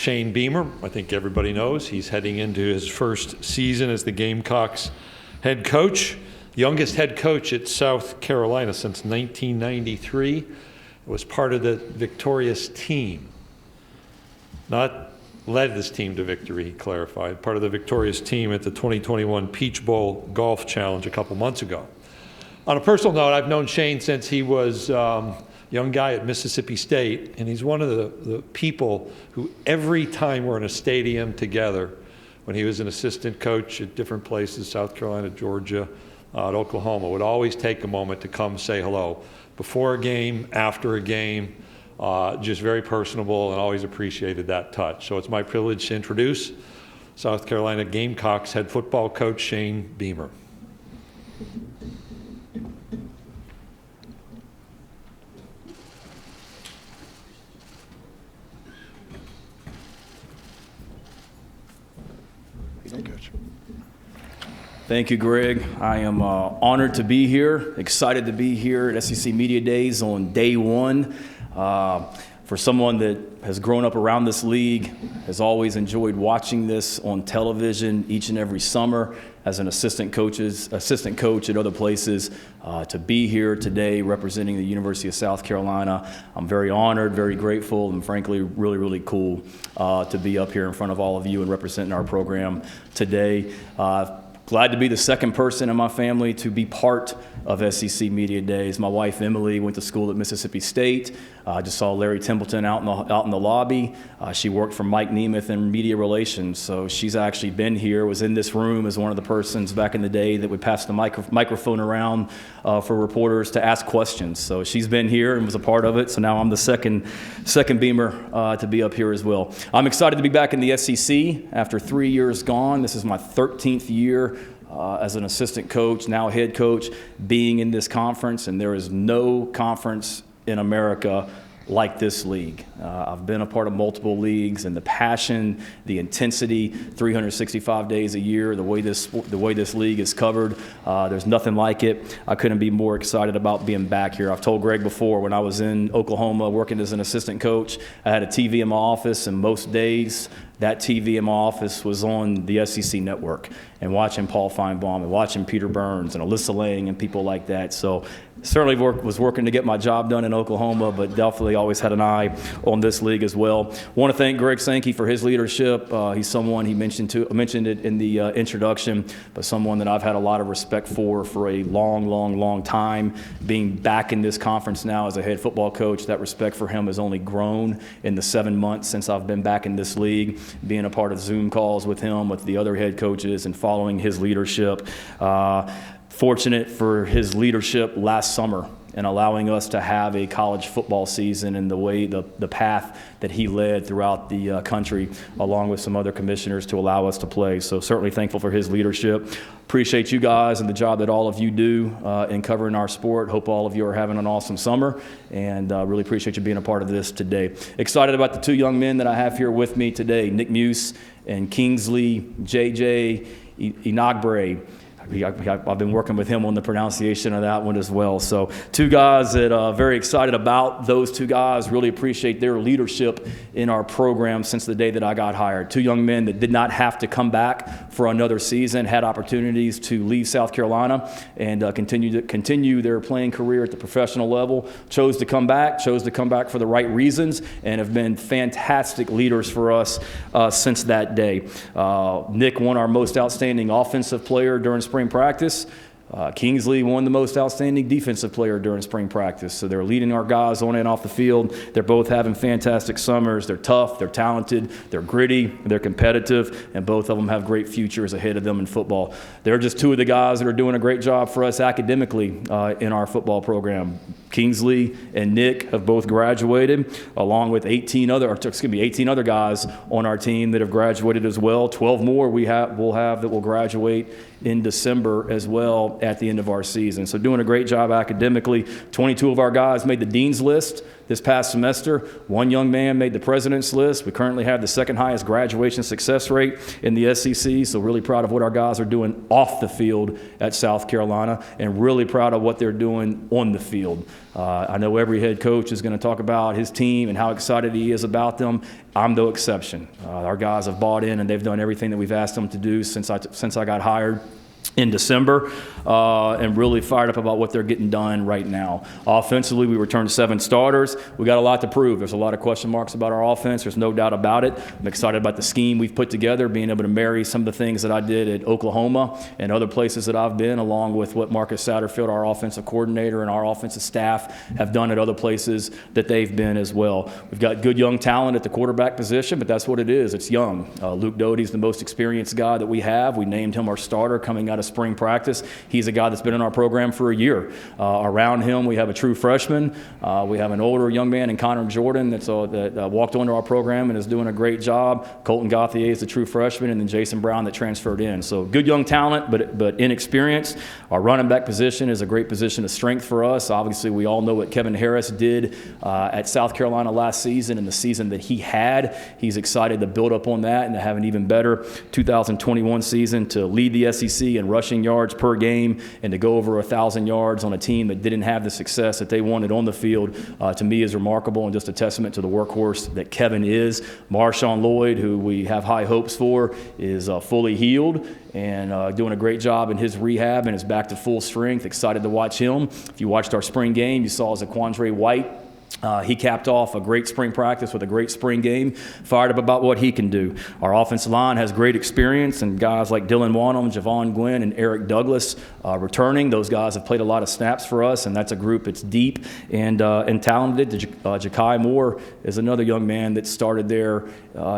Shane Beamer. I think everybody knows he's heading into his first season as the Gamecocks head coach, youngest head coach at South Carolina since 1993. It was part of the victorious team, not led this team to victory, he clarified, part of the victorious team at the 2021 Peach Bowl Golf Challenge a couple months ago. On a personal note, I've known Shane since he was a young guy at Mississippi State, and he's one of the people who every time we're in a stadium together, when he was an assistant coach at different places, South Carolina, Georgia, at Oklahoma, would always take a moment to come say hello. Before a game, after a game, just very personable, and always appreciated that touch. So it's my privilege to introduce South Carolina Gamecocks head football coach Shane Beamer. Thank you, Greg. I am honored to be here, excited to be here at SEC Media Days on day one. For someone that has grown up around this league, has always enjoyed watching this on television each and every summer as an assistant coach at other places, to be here today representing the University of South Carolina. I'm very honored, very grateful, and frankly, really, really cool to be up here in front of all of you and representing our program today. Glad to be the second person in my family to be part of SEC Media Days. My wife, Emily, went to school at Mississippi State. I just saw Larry Templeton out in the lobby. She worked for Mike Nemeth in media relations, so she's actually been here, was in this room as one of the persons back in the day that would pass the microphone around for reporters to ask questions. So she's been here and was a part of it, so now I'm the second Beamer to be up here as well. I'm excited to be back in the SEC after 3 years gone. This is my 13th year as an assistant coach, now head coach, being in this conference, and there is no conference in America like this league. I've been a part of multiple leagues, and the passion, the intensity, 365 days a year, the way this league is covered, there's nothing like it. I couldn't be more excited about being back here. I've told Greg before, when I was in Oklahoma working as an assistant coach, I had a TV in my office, and most days that TV in my office was on the SEC network, and watching Paul Feinbaum and watching Peter Burns and Alyssa Lang and people like that. So certainly was working to get my job done in Oklahoma, but definitely always had an eye on this league as well. Want to thank Greg Sankey for his leadership. He's someone, he mentioned it in the introduction, but someone that I've had a lot of respect for a long time. Being back in this conference now as a head football coach, that respect for him has only grown in the 7 months since I've been back in this league. Being a part of Zoom calls with him, with the other head coaches, and following his leadership. Fortunate for his leadership last summer and allowing us to have a college football season and the path that he led throughout the country, along with some other commissioners, to allow us to play. So certainly thankful for his leadership. Appreciate you guys and the job that all of you do in covering our sport. Hope all of you are having an awesome summer, and really appreciate you being a part of this today. Excited about the two young men that I have here with me today, Nick Muse and Kingsley JJ Inagbre. I've been working with him on the pronunciation of that one as well. So two guys that very excited about those two guys. Really appreciate their leadership in our program since the day that I got hired. Two young men that did not have to come back for another season, had opportunities to leave South Carolina and continue their playing career at the professional level. Chose to come back for the right reasons, and have been fantastic leaders for us since that day. Nick won our most outstanding offensive player during spring practice. Kingsley won the most outstanding defensive player during spring practice. So they're leading our guys on and off the field. They're both having fantastic summers. They're tough, they're talented, they're gritty, they're competitive, and both of them have great futures ahead of them in football. They're just two of the guys that are doing a great job for us academically in our football program. Kingsley and Nick have both graduated, along with 18 other guys on our team that have graduated as well. 12 more we'll have that will graduate in December as well at the end of our season. So doing a great job academically. 22 of our guys made the dean's list this past semester. One young man made the president's list. We currently have the second highest graduation success rate in the SEC, so really proud of what our guys are doing off the field at South Carolina, and really proud of what they're doing on the field. I know every head coach is going to talk about his team and how excited he is about them. I'm no exception. Our guys have bought in, and they've done everything that we've asked them to do since I got hired in December, and really fired up about what they're getting done right now. Offensively, we returned 7 starters. We got a lot to prove. There's a lot of question marks about our offense. There's no doubt about it. I'm excited about the scheme we've put together, being able to marry some of the things that I did at Oklahoma and other places that I've been, along with what Marcus Satterfield, our offensive coordinator, and our offensive staff have done at other places that they've been as well. We've got good young talent at the quarterback position, but that's what it is. It's young. Luke Doty's the most experienced guy that we have. We named him our starter coming out of spring practice. He's a guy that's been in our program for a year. Around him, we have a true freshman. We have an older young man in Connor Jordan that walked onto our program and is doing a great job. Colton Gauthier is the true freshman, and then Jason Brown that transferred in. So good young talent, but inexperienced. Our running back position is a great position of strength for us. Obviously, we all know what Kevin Harris did at South Carolina last season and the season that he had. He's excited to build up on that and to have an even better 2021 season, to lead the SEC in rushing yards per game and to go over 1,000 yards on a team that didn't have the success that they wanted on the field, to me is remarkable and just a testament to the workhorse that Kevin is. Marshawn Lloyd, who we have high hopes for, is fully healed and doing a great job in his rehab and is back to full strength. Excited to watch him. If you watched our spring game, you saw Zaquandre White. He capped off a great spring practice with a great spring game, fired up about what he can do. Our offensive line has great experience, and guys like Dylan Wanham, Javon Gwynn, and Eric Douglas returning. Those guys have played a lot of snaps for us, and that's a group that's deep and talented. Ja'Kai Moore is another young man that started there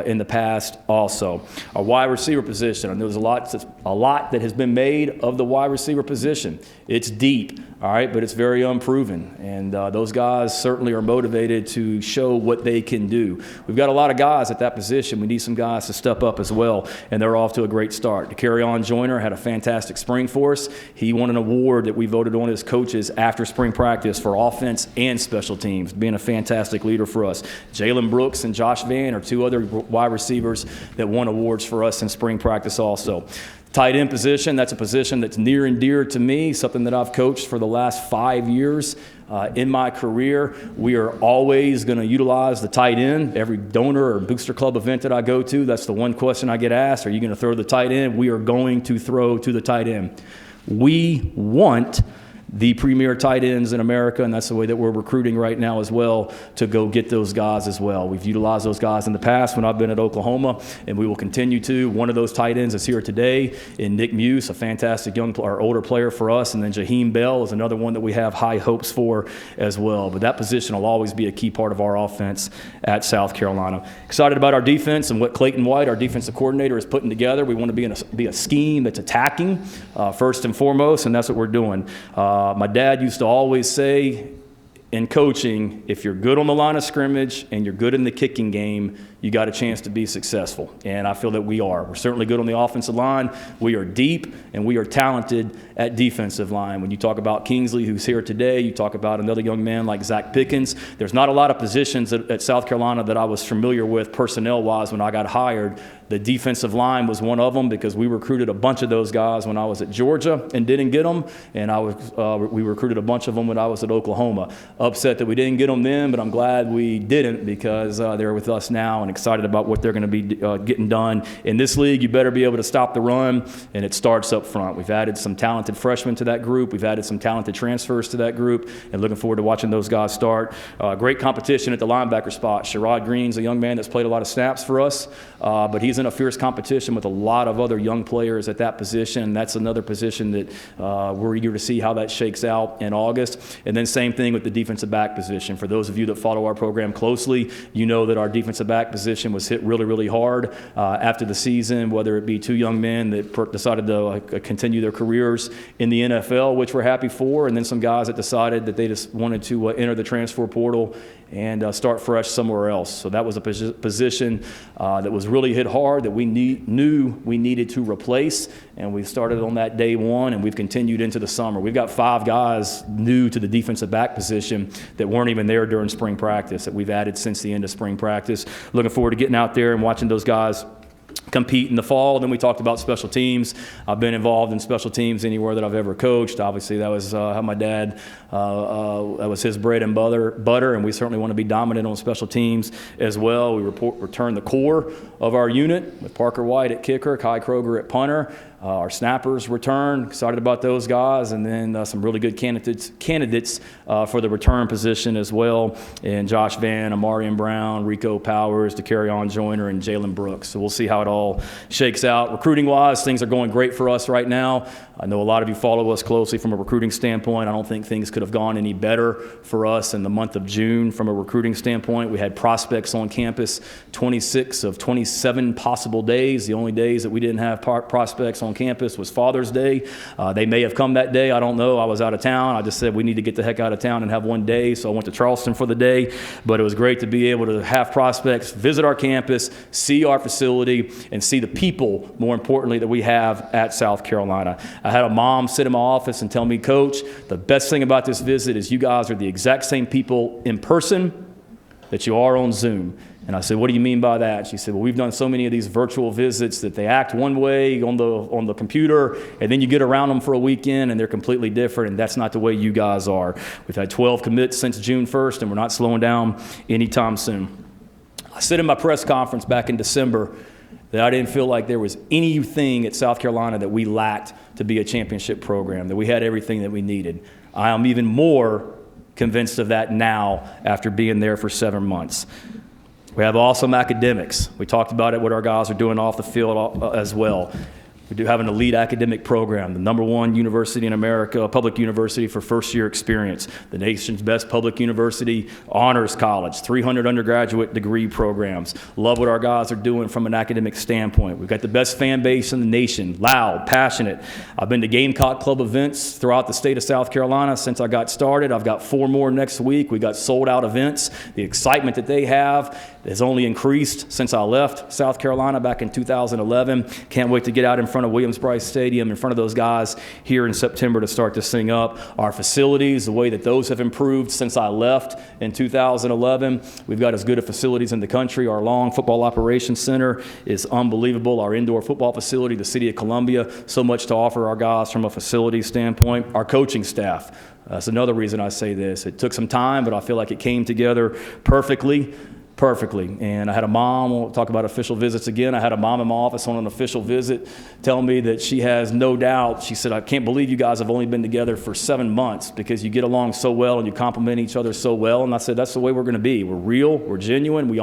in the past also. Our wide receiver position, and there's a lot that has been made of the wide receiver position. It's deep, all right, but it's very unproven, and those guys certainly are motivated to show what they can do. We've got a lot of guys at that position. We need some guys to step up as well, and they're off to a great start. DeCarrion Joyner had a fantastic spring for us. He won an award that we voted on as coaches after spring practice for offense and special teams, being a fantastic leader for us. Jalen Brooks and Josh Vann are 2 other wide receivers that won awards for us in spring practice also. Tight end position, that's a position that's near and dear to me, something that I've coached for the last 5 years in my career. We are always going to utilize the tight end. Every donor or booster club event that I go to, that's the one question I get asked: are you going to throw the tight end? We are going to throw to the tight end. We want the premier tight ends in America, and that's the way that we're recruiting right now as well, to go get those guys as well. We've utilized those guys in the past when I've been at Oklahoma, and we will continue to. One of those tight ends is here today in Nick Muse, a fantastic older player for us, and then Jaheim Bell is another one that we have high hopes for as well. But that position will always be a key part of our offense at South Carolina. Excited about our defense and what Clayton White, our defensive coordinator, is putting together. We want to be a scheme that's attacking first and foremost, and that's what we're doing. My dad used to always say in coaching, if you're good on the line of scrimmage and you're good in the kicking game, you got a chance to be successful. And I feel that we are. We're certainly good on the offensive line. We are deep, and we are talented at defensive line. When you talk about Kingsley, who's here today, you talk about another young man like Zach Pickens. There's not a lot of positions at South Carolina that I was familiar with personnel-wise when I got hired. The defensive line was one of them because we recruited a bunch of those guys when I was at Georgia and didn't get them, and we recruited a bunch of them when I was at Oklahoma. Upset that we didn't get them then, but I'm glad we didn't because they're with us now and excited about what they're going to be getting done. In this league, you better be able to stop the run, and it starts up front. We've added some talented freshmen to that group. We've added some talented transfers to that group, and looking forward to watching those guys start. Great competition at the linebacker spot. Sherrod Green's a young man that's played a lot of snaps for us, but he's in a fierce competition with a lot of other young players at that position. That's another position that we're eager to see how that shakes out in August. And then same thing with the defensive back position. For those of you that follow our program closely, you know that our defensive back position was hit really, really hard after the season, whether it be two young men that decided to continue their careers in the NFL, which we're happy for, and then some guys that decided that they just wanted to enter the transfer portal and start fresh somewhere else. So that was a position that was really hit hard that we knew we needed to replace, and we started on that day one, and we've continued into the summer. We've got 5 guys new to the defensive back position that weren't even there during spring practice that we've added since the end of spring practice. Looking forward to getting out there and watching those guys compete in the fall. Then we talked about special teams. I've been involved in special teams anywhere that I've ever coached. Obviously, that was how my dad, that was his bread and butter, and we certainly want to be dominant on special teams as well. We return the core of our unit with Parker White at kicker, Kai Kroger at punter. Our snappers return, excited about those guys, and then some really good candidates for the return position as well, and Josh Van, Amarian Brown, Rico Powers, DeCarrion Joyner, and Jalen Brooks. So we'll see how it all shakes out. Recruiting-wise, things are going great for us right now. I know a lot of you follow us closely from a recruiting standpoint. I don't think things could have gone any better for us in the month of June from a recruiting standpoint. We had prospects on campus 26 of 27 possible days. The only days that we didn't have prospects on campus was Father's Day. They may have come that day. I don't know. I was out of town. I just said we need to get the heck out of town and have one day, so I went to Charleston for the day. But it was great to be able to have prospects visit our campus, see our facility, and see the people, more importantly, that we have at South Carolina. I had a mom sit in my office and tell me, Coach, the best thing about this visit is you guys are the exact same people in person that you are on Zoom. And I said, what do you mean by that? She said, well, we've done so many of these virtual visits that they act one way on the computer, and then you get around them for a weekend and they're completely different, and that's not the way you guys are. We've had 12 commits since June 1st, and we're not slowing down anytime soon. I said in my press conference back in December that I didn't feel like there was anything at South Carolina that we lacked to be a championship program, that we had everything that we needed. I am even more convinced of that now after being there for 7 months. We have awesome academics. We talked about it, what our guys are doing off the field as well. We do have an elite academic program, the #1 university in America, a public university for first-year experience, the nation's best public university, honors college, 300 undergraduate degree programs. Love what our guys are doing from an academic standpoint. We've got the best fan base in the nation, loud, passionate. I've been to Gamecock Club events throughout the state of South Carolina since I got started. I've got 4 more next week. We got sold-out events. The excitement that they have has only increased since I left South Carolina back in 2011. Can't wait to get out in front of Williams-Brice Stadium, in front of those guys here in September to start this thing up. Our facilities, the way that those have improved since I left in 2011. We've got as good of facilities in the country. Our Long Football Operations Center is unbelievable. Our indoor football facility, the City of Columbia, so much to offer our guys from a facility standpoint. Our coaching staff. That's another reason I say this. It took some time, but I feel like it came together perfectly. And I had a mom, we'll talk about official visits again. I had a mom in my office on an official visit tell me that she has no doubt. She said, I can't believe you guys have only been together for 7 months because you get along so well and you compliment each other so well. And I said, that's the way we're going to be. We're real, we're genuine, we're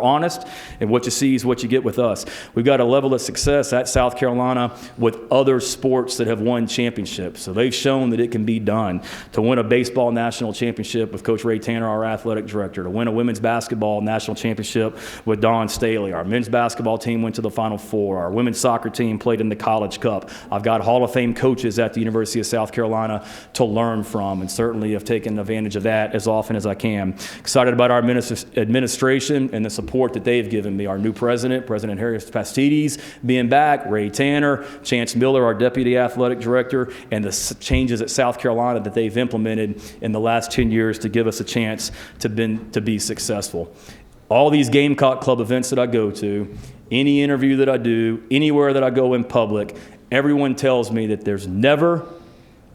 honest, and what you see is what you get with us. We've got a level of success at South Carolina with other sports that have won championships. So they've shown that it can be done. To win a baseball national championship with Coach Ray Tanner, our athletic director, to win a women's basketball national championship with Dawn Staley. Our men's basketball team went to the Final Four. Our women's soccer team played in the College Cup. I've got Hall of Fame coaches at the University of South Carolina to learn from, and certainly have taken advantage of that as often as I can. Excited about our administration and the support that they've given me. Our new president, President Harris Pastides, being back, Ray Tanner, Chance Miller, our deputy athletic director, and the changes at South Carolina that they've implemented in the last 10 years to give us a chance to be successful. All these Gamecock Club events that I go to, any interview that I do, anywhere that I go in public, everyone tells me that there's never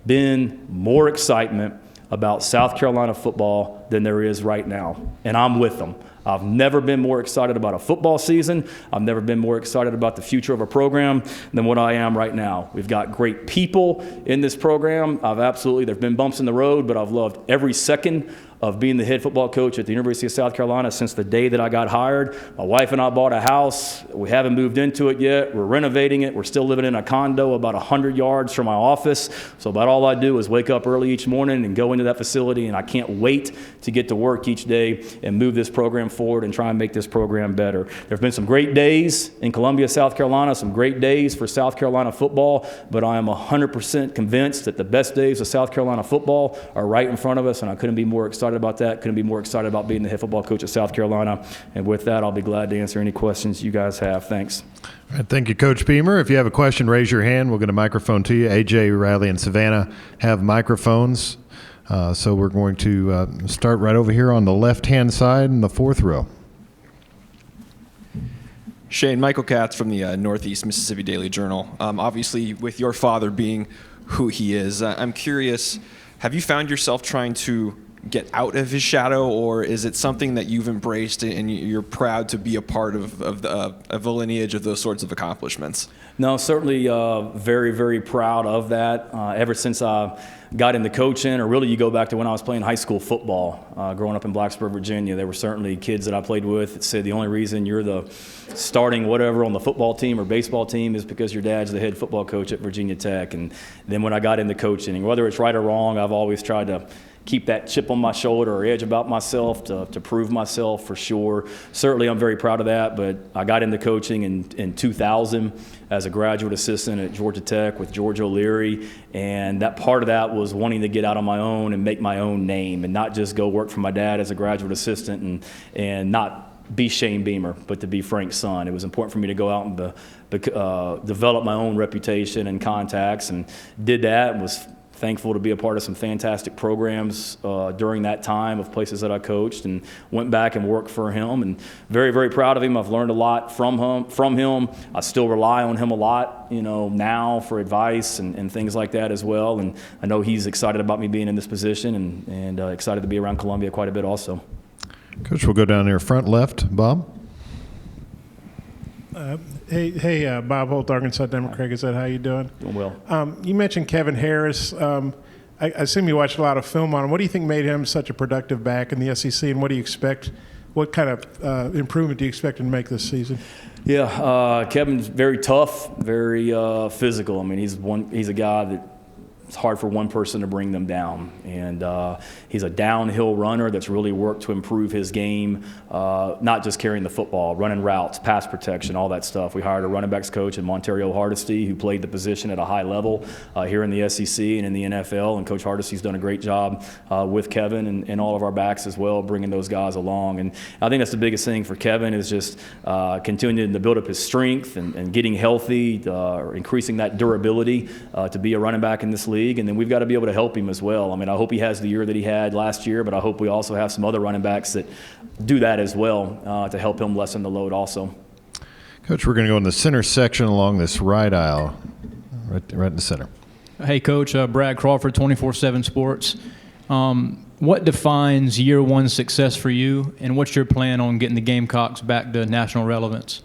been more excitement about South Carolina football than there is right now, and I'm with them. I've never been more excited about a football season. I've never been more excited about the future of a program than what I am right now. We've got great people in this program. There've been bumps in the road, but I've loved every second of being the head football coach at the University of South Carolina since the day that I got hired. My wife and I bought a house. We haven't moved into it yet. We're renovating it. We're still living in a condo about 100 yards from my office. So about all I do is wake up early each morning and go into that facility, and I can't wait to get to work each day and move this program forward and try and make this program better. There have been some great days in Columbia, South Carolina, some great days for South Carolina football, but I am 100% convinced that the best days of South Carolina football are right in front of us, and I couldn't be more excited about that. Couldn't be more excited about being the head football coach at South Carolina. And with that, I'll be glad to answer any questions you guys have. Thanks. All right, thank you, Coach Beamer. If you have a question, raise your hand. We'll get a microphone to you. AJ, Riley, and Savannah have microphones. So we're going to start right over here on the left-hand side in the fourth row. Shane, Michael Katz from the Northeast Mississippi Daily Journal. Obviously, with your father being who he is, I'm curious, have you found yourself trying to get out of his shadow, or is it something that you've embraced and you're proud to be a part of the lineage of those sorts of accomplishments? No, certainly very, very proud of that. Ever since I got into coaching, or really you go back to when I was playing high school football, growing up in Blacksburg, Virginia, there were certainly kids that I played with that said the only reason you're the starting whatever on the football team or baseball team is because your dad's the head football coach at Virginia Tech. And then when I got into coaching, whether it's right or wrong, I've always tried to keep that chip on my shoulder or edge about myself to prove myself for sure. Certainly I'm very proud of that, but I got into coaching in 2000 as a graduate assistant at Georgia Tech with George O'Leary, and that part of that was wanting to get out on my own and make my own name and not just go work for my dad as a graduate assistant and not be Shane Beamer, but to be Frank's son. It was important for me to go out and develop my own reputation and contacts, and did that, and was thankful to be a part of some fantastic programs during that time of places that I coached, and went back and worked for him, and very, very proud of him. I've learned a lot from him. I still rely on him a lot, now for advice and things like that as well. And I know he's excited about me being in this position and excited to be around Columbia quite a bit also. Coach, we'll go down here front left. Bob? Hey, Bob Holt, Arkansas Democrat. Is that how you doing? Doing well. You mentioned Kevin Harris. I assume you watched a lot of film on him. What do you think made him such a productive back in the SEC, and what do you expect? What kind of improvement do you expect him to make this season? Yeah, Kevin's very tough, very physical. I mean, he's a guy that it's hard for one person to bring them down. And he's a downhill runner that's really worked to improve his game, not just carrying the football, running routes, pass protection, all that stuff. We hired a running backs coach in Monterio Hardesty who played the position at a high level here in the SEC and in the NFL. And Coach Hardesty's done a great job with Kevin and all of our backs as well, bringing those guys along. And I think that's the biggest thing for Kevin is just continuing to build up his strength and getting healthy, increasing that durability to be a running back in this league. And then we've got to be able to help him as well. I mean, I hope he has the year that he had last year, but I hope we also have some other running backs that do that as well to help him lessen the load also. Coach, we're going to go in the center section along this right aisle, right in the center. Hey, Coach, Brad Crawford, 24/7 Sports. What defines year one success for you, and what's your plan on getting the Gamecocks back to national relevance?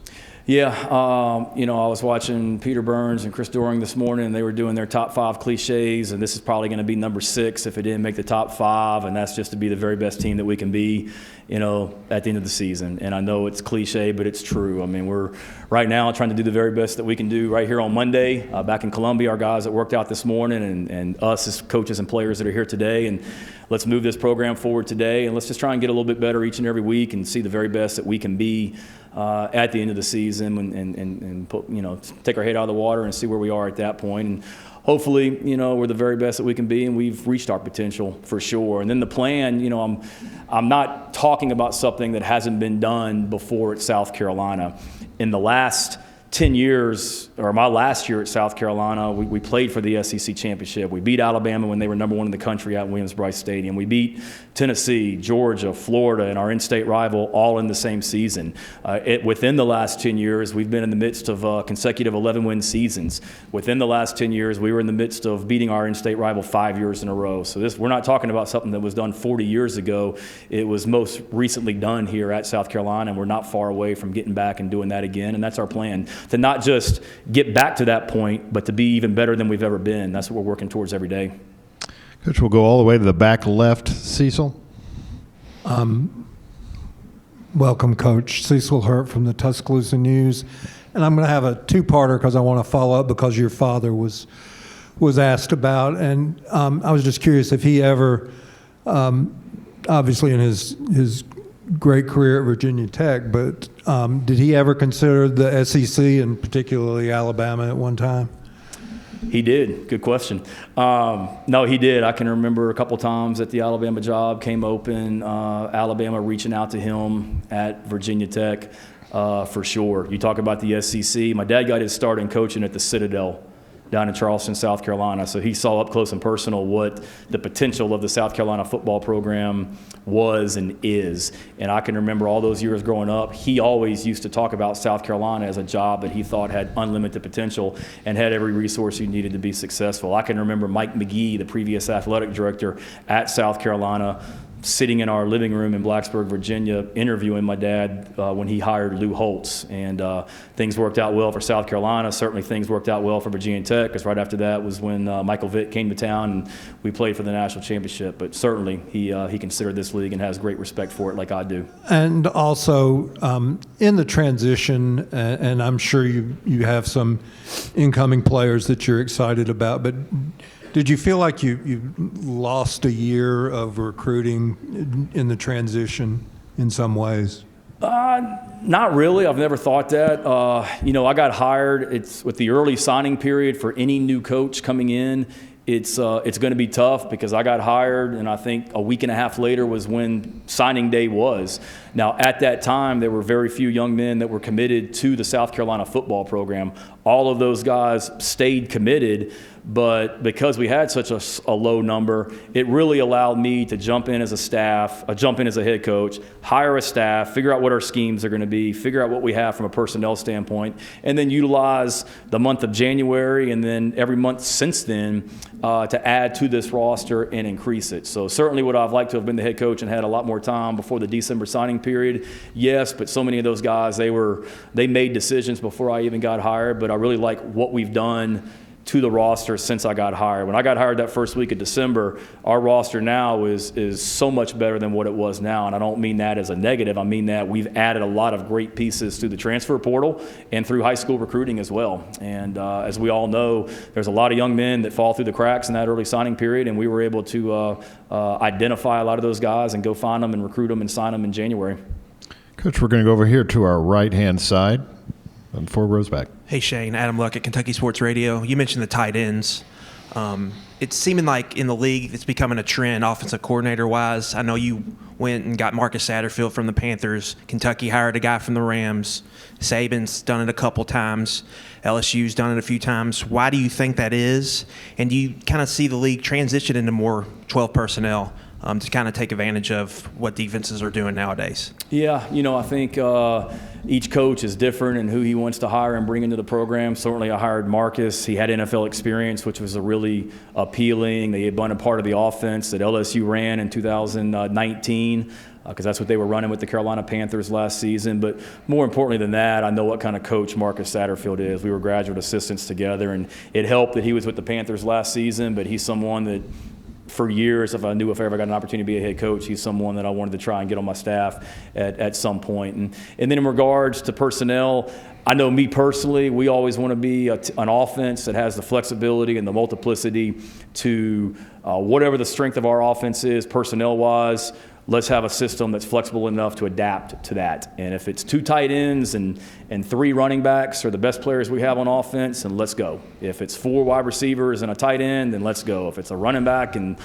Yeah, I was watching Peter Burns and Chris Doering this morning, and they were doing their top 5 cliches, and this is probably going to be number 6 if it didn't make the top 5, and that's just to be the very best team that we can be, at the end of the season. And I know it's cliche, but it's true. I mean, we're right now trying to do the very best that we can do right here on Monday, back in Columbia, our guys that worked out this morning, and us as coaches and players that are here today, and let's move this program forward today, and let's just try and get a little bit better each and every week and see the very best that we can be at the end of the season and put, take our head out of the water and see where we are at that point. And hopefully, we're the very best that we can be, and we've reached our potential for sure. And then the plan, I'm not talking about something that hasn't been done before at South Carolina. In the last 10 years, or my last year at South Carolina, we played for the SEC championship. We beat Alabama when they were number 1 in the country at Williams-Brice Stadium. We beat Tennessee, Georgia, Florida, and our in-state rival all in the same season. Within the last 10 years, we've been in the midst of consecutive 11-win seasons. Within the last 10 years, we were in the midst of beating our in-state rival 5 years in a row. So we're not talking about something that was done 40 years ago. It was most recently done here at South Carolina, and we're not far away from getting back and doing that again, and that's our plan. To not just get back to that point, but to be even better than we've ever been. That's what we're working towards every day. Coach, we'll go all the way to the back left. Cecil? Welcome, Coach. Cecil Hurt from the Tuscaloosa News. And I'm going to have a two-parter because I want to follow up because your father was asked about. And I was just curious if he ever, obviously in his great career at Virginia Tech, but did he ever consider the SEC and particularly Alabama at one time? He did. Good question. No, he did. I can remember a couple times that the Alabama job came open, Alabama reaching out to him at Virginia Tech, for sure. You talk about the SEC. My dad got his start in coaching at the Citadel down in Charleston, South Carolina. So he saw up close and personal what the potential of the South Carolina football program was and is. And I can remember all those years growing up, he always used to talk about South Carolina as a job that he thought had unlimited potential and had every resource he needed to be successful. I can remember Mike McGee, the previous athletic director at South Carolina, sitting in our living room in Blacksburg, Virginia, interviewing my dad when he hired Lou Holtz. And things worked out well for South Carolina. Certainly things worked out well for Virginia Tech, because right after that was when Michael Vick came to town and we played for the national championship. But certainly he considered this league and has great respect for it like I do. And also in the transition, and I'm sure you have some incoming players that you're excited about, but did you feel like you lost a year of recruiting in the transition in some ways? Not really. I've never thought that. I got hired. It's with the early signing period for any new coach coming in. It's going to be tough because I got hired, and I think a week and a half later was when signing day was. Now, at that time, there were very few young men that were committed to the South Carolina football program. All of those guys stayed committed, but because we had such a low number, it really allowed me to jump in as a head coach, hire a staff, figure out what our schemes are going to be, figure out what we have from a personnel standpoint, and then utilize the month of January and then every month since then to add to this roster and increase it. So certainly would I've liked to have been the head coach and had a lot more time before the December signing period. Yes, but so many of those guys, they made decisions before I even got hired, but I really like what we've done to the roster since I got hired. When I got hired that first week of December, our roster now is so much better than what it was now. And I don't mean that as a negative. I mean that we've added a lot of great pieces through the transfer portal and through high school recruiting as well. And as we all know, there's a lot of young men that fall through the cracks in that early signing period, and we were able to identify a lot of those guys and go find them and recruit them and sign them in January. Coach, we're going to go over here to our right-hand side and 4 rows back. Hey, Shane. Adam Luck at Kentucky Sports Radio. You mentioned the tight ends. It's seeming like in the league it's becoming a trend offensive coordinator-wise. I know you went and got Marcus Satterfield from the Panthers. Kentucky hired a guy from the Rams. Saban's done it a couple times. LSU's done it a few times. Why do you think that is? And do you kind of see the league transition into more 12 personnel to kind of take advantage of what defenses are doing nowadays? Yeah, I think each coach is different in who he wants to hire and bring into the program. Certainly I hired Marcus. He had NFL experience, which was a really appealing. They had been a part of the offense that LSU ran in 2019 because that's what they were running with the Carolina Panthers last season. But more importantly than that, I know what kind of coach Marcus Satterfield is. We were graduate assistants together, and it helped that he was with the Panthers last season, but he's someone that for years, if I ever got an opportunity to be a head coach, he's someone that I wanted to try and get on my staff at some point. And then in regards to personnel, I know me personally, we always want to be an offense that has the flexibility and the multiplicity to whatever the strength of our offense is personnel-wise. Let's have a system that's flexible enough to adapt to that. And if it's 2 tight ends and 3 running backs are the best players we have on offense, then let's go. If it's 4 wide receivers and a tight end, then let's go. If it's a running back and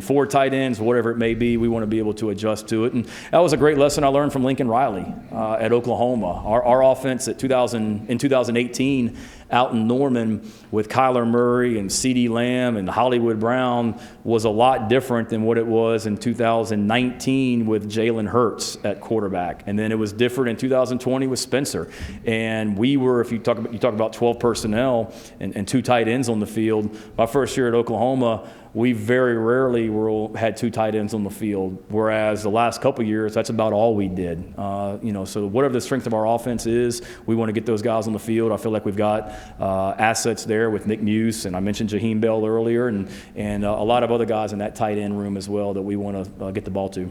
4 tight ends, whatever it may be, we want to be able to adjust to it. And that was a great lesson I learned from Lincoln Riley at Oklahoma. Our offense in 2018 out in Norman with Kyler Murray and CeeDee Lamb and Hollywood Brown was a lot different than what it was in 2019 with Jalen Hurts at quarterback. And then it was different in 2020 with Spencer. And we were, if you talk about 12 personnel and 2 tight ends on the field, my first year at Oklahoma, we very rarely had 2 tight ends on the field, whereas the last couple of years, that's about all we did. So whatever the strength of our offense is, we want to get those guys on the field. I feel like we've got assets there with Nick Muse, and I mentioned Jaheim Bell earlier, and a lot of other guys in that tight end room as well that we want to get the ball to.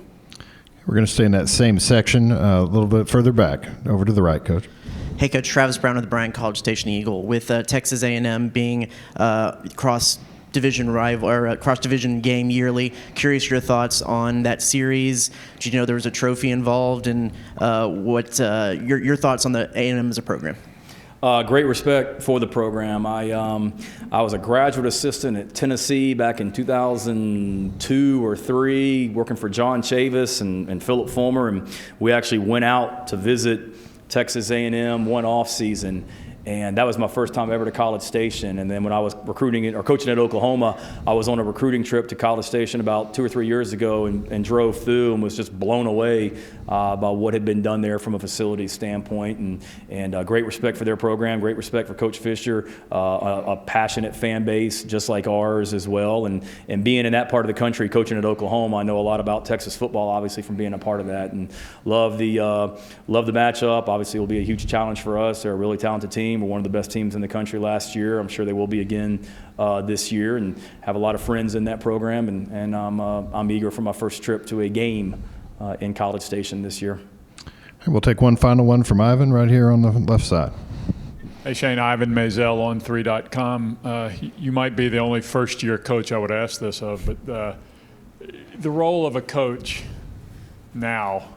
We're going to stay in that same section a little bit further back. Over to the right, Coach. Hey, Coach. Travis Brown of the Bryan College Station Eagle. With Texas A&M being cross-division rival or cross-division game yearly, curious your thoughts on that series. Did you know there was a trophy involved, and what your thoughts on the A&M as a program? Great respect for the program. I was a graduate assistant at Tennessee back in 2002 or 3, working for John Chavis and Philip Fulmer, and we actually went out to visit Texas A&M one off season. And that was my first time ever to College Station. And then when I was recruiting or coaching at Oklahoma, I was on a recruiting trip to College Station about 2 or 3 years ago and drove through and was just blown away by what had been done there from a facility standpoint. And great respect for their program, great respect for Coach Fisher, a passionate fan base just like ours as well. And being in that part of the country, coaching at Oklahoma, I know a lot about Texas football, obviously, from being a part of that. And love the matchup. Obviously, it will be a huge challenge for us. They're a really talented team. We're one of the best teams in the country last year. I'm sure they will be again this year, and have a lot of friends in that program. And I'm eager for my first trip to a game in College Station this year. We'll take one final one from Ivan right here on the left side. Hey, Shane, Ivan Mazel on 3.com. You might be the only first-year coach I would ask this of, but the role of a coach now,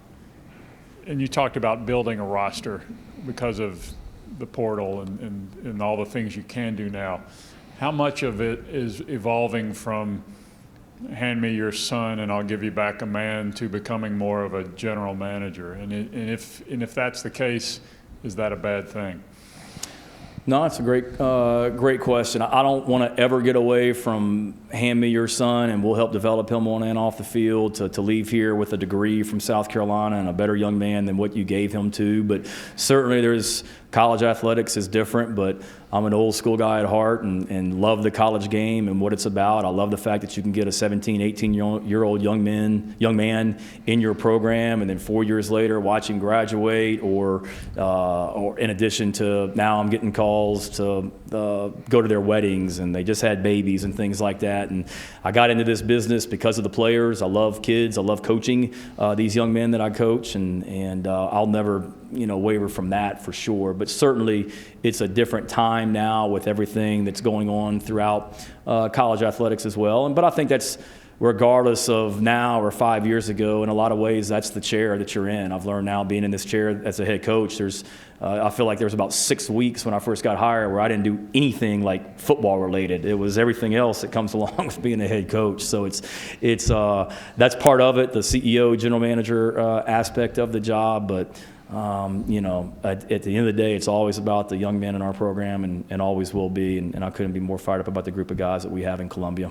and you talked about building a roster because of the portal and all the things you can do now. How much of it is evolving from hand me your son and I'll give you back a man to becoming more of a general manager? And if that's the case, is that a bad thing? No, it's a great question. I don't want to ever get away from hand me your son and we'll help develop him on and off the field to leave here with a degree from South Carolina and a better young man than what you gave him to. But certainly there's college athletics is different, but I'm an old school guy at heart and love the college game and what it's about. I love the fact that you can get a 17, 18-year-old young man in your program, and then 4 years later watch him graduate, or in addition to now I'm getting calls to go to their weddings, and they just had babies and things like that. And I got into this business because of the players. I love kids. I love coaching these young men that I coach, and I'll never waver from that for sure. But certainly it's a different time now with everything that's going on throughout college athletics as well. But I think that's regardless of now or 5 years ago, in a lot of ways, that's the chair that you're in. I've learned now being in this chair as a head coach, I feel like there was about 6 weeks when I first got hired where I didn't do anything like football related. It was everything else that comes along with being a head coach. So it's that's part of it, the CEO, general manager aspect of the job. But at the end of the day, it's always about the young men in our program, and always will be. And I couldn't be more fired up about the group of guys that we have in Columbia.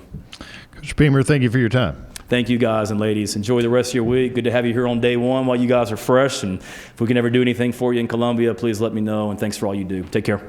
Coach Beamer, thank you for your time. Thank you, guys and ladies. Enjoy the rest of your week. Good to have you here on day one while you guys are fresh. And if we can ever do anything for you in Columbia, please let me know. And thanks for all you do. Take care.